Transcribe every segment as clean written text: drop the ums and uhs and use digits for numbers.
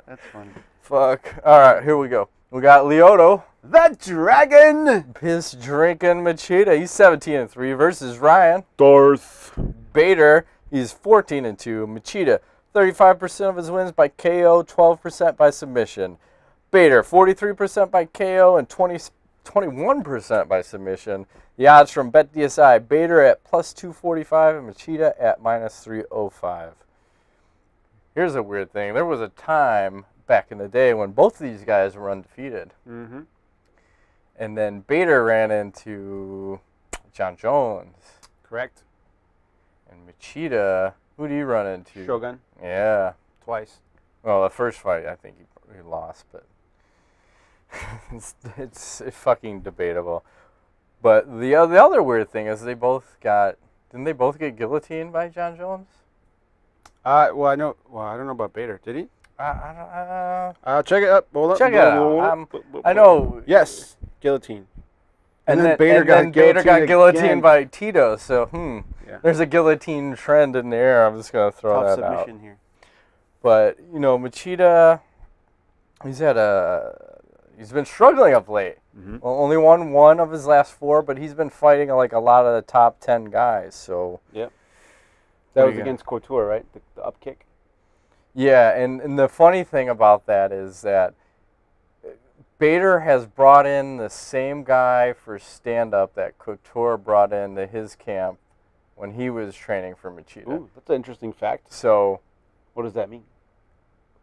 That's funny. Fuck. All right, here we go. We got Lyoto, The Dragon. piss drinking Machida. He's 17-3 versus Ryan Darth. Bader. He's 14-2. Machida, 35% of his wins by KO, 12% by submission. Bader, 43% by KO and 21% by submission. The odds from BetDSI: Bader at plus 245 and Machida at minus 305. Here's a weird thing. There was a time back in the day when both of these guys were undefeated. Mm-hmm. And then Bader ran into John Jones. Correct. And Machida, who do you run into? Shogun. Yeah. Twice. Well, the first fight, I think he lost, but it's fucking debatable. But the other weird thing is didn't they both get guillotined by John Jones? Well, I know. Well, I don't know about Bader. Did he? I don't Check it up. Hold up. check it out. I know. Yes, guillotine. And then Bader got guillotined again. by Tito. So, Yeah. there's a guillotine trend in the air. I'm just gonna throw Tough that out. submission here. But Machida, he's been struggling of late. Mm-hmm. Well, only won one of his last four, but he's been fighting like a lot of the top 10 guys. So Yep. What That do was you got? against Couture, right? The up kick. yeah, and the funny thing about that is that Bader has brought in the same guy for stand-up that Couture brought into his camp when he was training for Machida. Ooh, that's an interesting fact. So, What does that mean?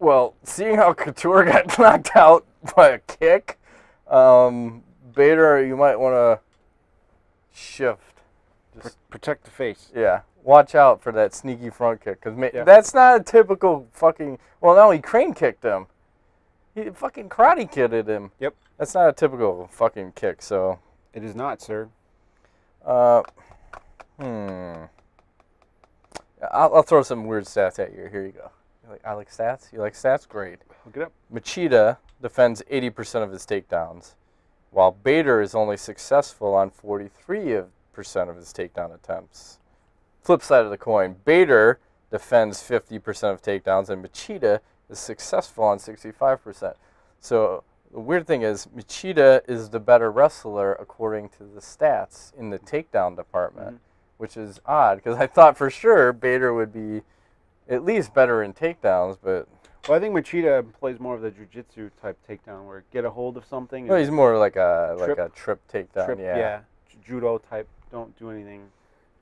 well, seeing how Couture got knocked out by a kick, Bader, you might want to shift. Protect the face. Yeah, watch out for that sneaky front kick, because Yeah. that's not a typical fucking... Well, no, he crane kicked him. He fucking karate kidded him. Yep. That's not a typical fucking kick, so... It is not, sir. I'll throw some weird stats at you. Here you go. I like stats? You like stats? Great. Look it up. Machida defends 80% of his takedowns, while Bader is only successful on 43% of his takedown attempts. Flip side of the coin, Bader defends 50% of takedowns, and Machida is successful on 65%. So the weird thing is, Machida is the better wrestler according to the stats in the takedown department, which is odd, because I thought for sure Bader would be at least better in takedowns, but... Well, I think Machida plays more of the jiu-jitsu type takedown, where get a hold of something. No, he's more like a Trip. trip takedown. Yeah. Judo type. Don't do anything.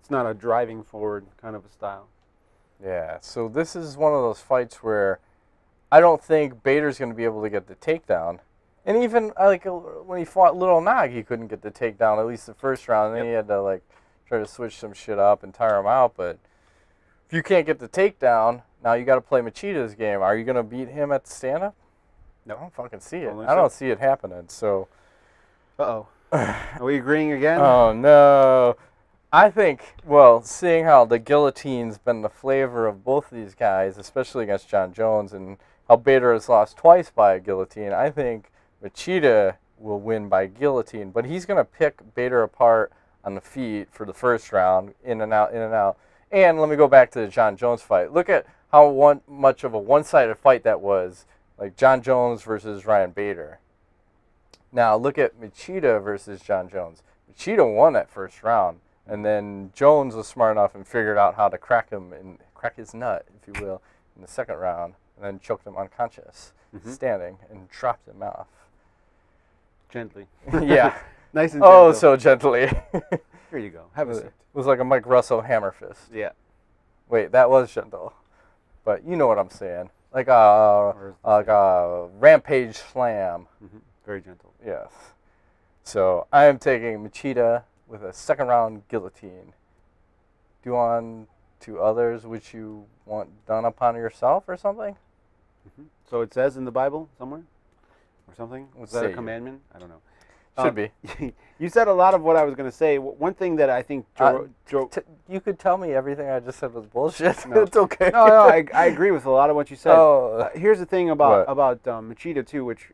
It's not a driving forward kind of a style. Yeah. So this is one of those fights where I don't think Bader's going to be able to get the takedown. And even when he fought Little Nog, he couldn't get the takedown, at least the first round. And then he had to try to switch some shit up and tire him out. But if you can't get the takedown, now you got to play Machida's game. Are you going to beat him at the stand-up? No, I don't fucking see it. I don't see it happening. So. Uh-oh. Are we agreeing again? Oh, no. I think, well, seeing how the guillotine's been the flavor of both of these guys, especially against John Jones, and how Bader has lost twice by a guillotine, I think Machida will win by guillotine. But he's going to pick Bader apart on the feet for the first round, in and out, in and out. And let me go back to the John Jones fight. Look at how much of a one-sided fight that was, like John Jones versus Ryan Bader. Now look at Machida versus John Jones. Machida won that first round, and then Jones was smart enough and figured out how to crack his nut, if you will, in the second round, and then choked him unconscious, standing, and dropped him off. Gently. Yeah. Nice and gentle. Oh, so gently. Here you go. Have a seat. It was like a Mike Russell hammer fist. Yeah. Wait, that was gentle, but you know what I'm saying. Like a rampage slam. Very gentle. Yes. So I am taking Machida with a second round guillotine. Do you want to others which you want done upon yourself or something? So it says in the Bible somewhere? Or something? Was that a see. commandment? I don't know. Should be. You said a lot of what I was going to say. One thing that I think you could tell me everything I just said was bullshit. No. It's okay. No, I agree with a lot of what you said. Here's the thing about Machida too, which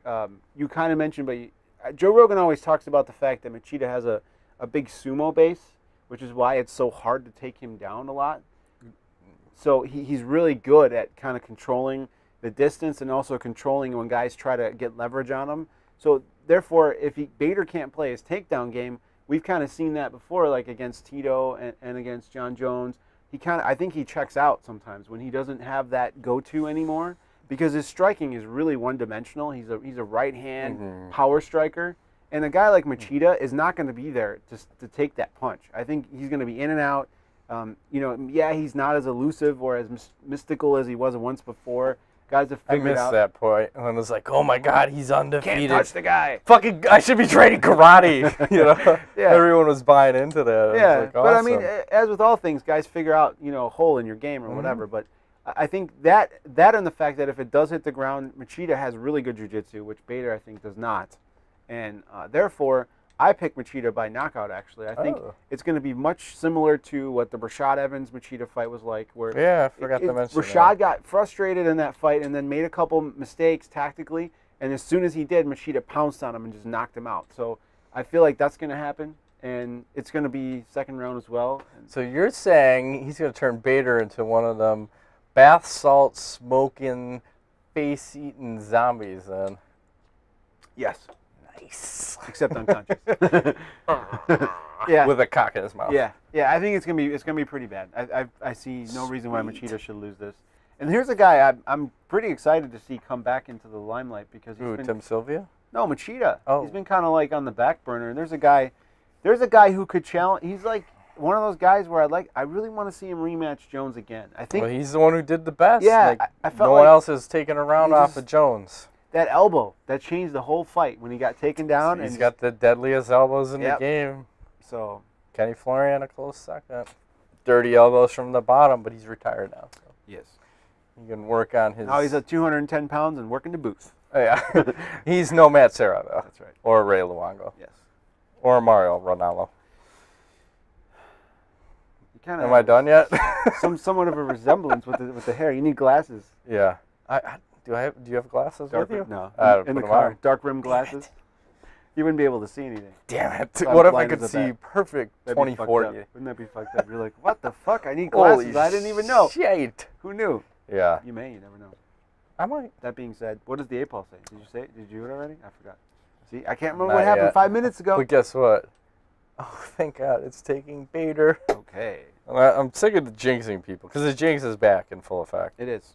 you kind of mentioned, but Joe Rogan always talks about the fact that Machida has a big sumo base, which is why it's so hard to take him down a lot. So he's really good at kind of controlling the distance and also controlling when guys try to get leverage on him. So therefore, if Bader can't play his takedown game, we've kind of seen that before, like against Tito and against John Jones. I think he checks out sometimes when he doesn't have that go-to anymore, because his striking is really one-dimensional. He's a right-hand power striker, and a guy like Machida is not going to be there to take that punch. I think he's going to be in and out. He's not as elusive or as mystical as he was once before. Guys have figured out. I missed that point. And I was like, oh my God, he's undefeated. Can't touch the guy. Fucking, I should be training karate. Yeah. Everyone was buying into that. Yeah, like, but awesome. I mean, as with all things, guys figure out, a hole in your game or whatever. But I think that and the fact that if it does hit the ground, Machida has really good jiu-jitsu, which Bader, I think, does not. And therefore, I pick Machida by knockout, actually. I think it's going to be much similar to what the Rashad Evans-Machida fight was like. Where I forgot to mention Rashad got frustrated in that fight and then made a couple mistakes tactically. And as soon as he did, Machida pounced on him and just knocked him out. So I feel like that's going to happen. And it's going to be second round as well. So you're saying he's going to turn Bader into one of them bath salt smoking, face-eating zombies then? Yes. Nice. Except unconscious. Yeah. With a cock in his mouth. Yeah. I think it's gonna be pretty bad. I see no reason why Machida should lose this. And here's a guy I'm pretty excited to see come back into the limelight because Tim Sylvia? No, Machida. Oh. He's been kind of like on the back burner. And there's a guy who could challenge. He's like one of those guys where I really want to see him rematch Jones again. I think. Well, he's the one who did the best. Yeah, like, I felt no one else has taken a round off of Jones. That elbow that changed the whole fight when he got taken down. He's got the deadliest elbows in the game. So Kenny Florian a close second. Dirty elbows from the bottom, but he's retired now. So. Yes. He can work on his. Now he's at 210 pounds and working the booth. Oh, yeah. He's no Matt Serra, though. That's right. Or Ray Luongo. Yes. Or Mario Ronaldo. Am I done yet? somewhat of a resemblance with the hair. You need glasses. Yeah. Do you have glasses with you? No. In the car. Dark rim glasses. You wouldn't be able to see anything. Damn it. What if I could see perfect 2040? Wouldn't that be fucked up? You're like, what the fuck? I need glasses. Holy I didn't even know. Shit. Who knew? Yeah. You may. You never know. I might. That being said, what does the A-Pulse say? Did you say it? Did you do it already? I forgot. See, I can't remember what happened 5 minutes ago. But guess what? Oh, thank God. It's taking Bader. Okay. I'm sick of the jinxing people because the jinx is back in full effect. It is.